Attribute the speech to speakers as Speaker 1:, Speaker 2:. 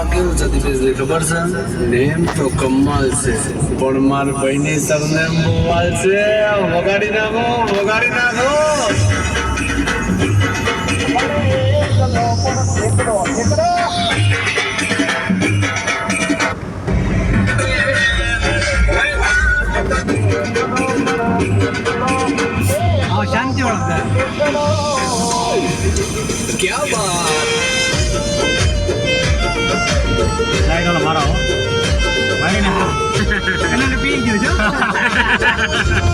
Speaker 1: કેવું છે દીપેશભાઈ ખબર છે નેમ તો કમાલ છે પણ માર ભાઈની સરનેમ બોવાલ છે વગાડી નાખો
Speaker 2: શાંતિ ઓળખ
Speaker 1: ક્યાં બાત
Speaker 2: મારો મારી ના પી ગયો છો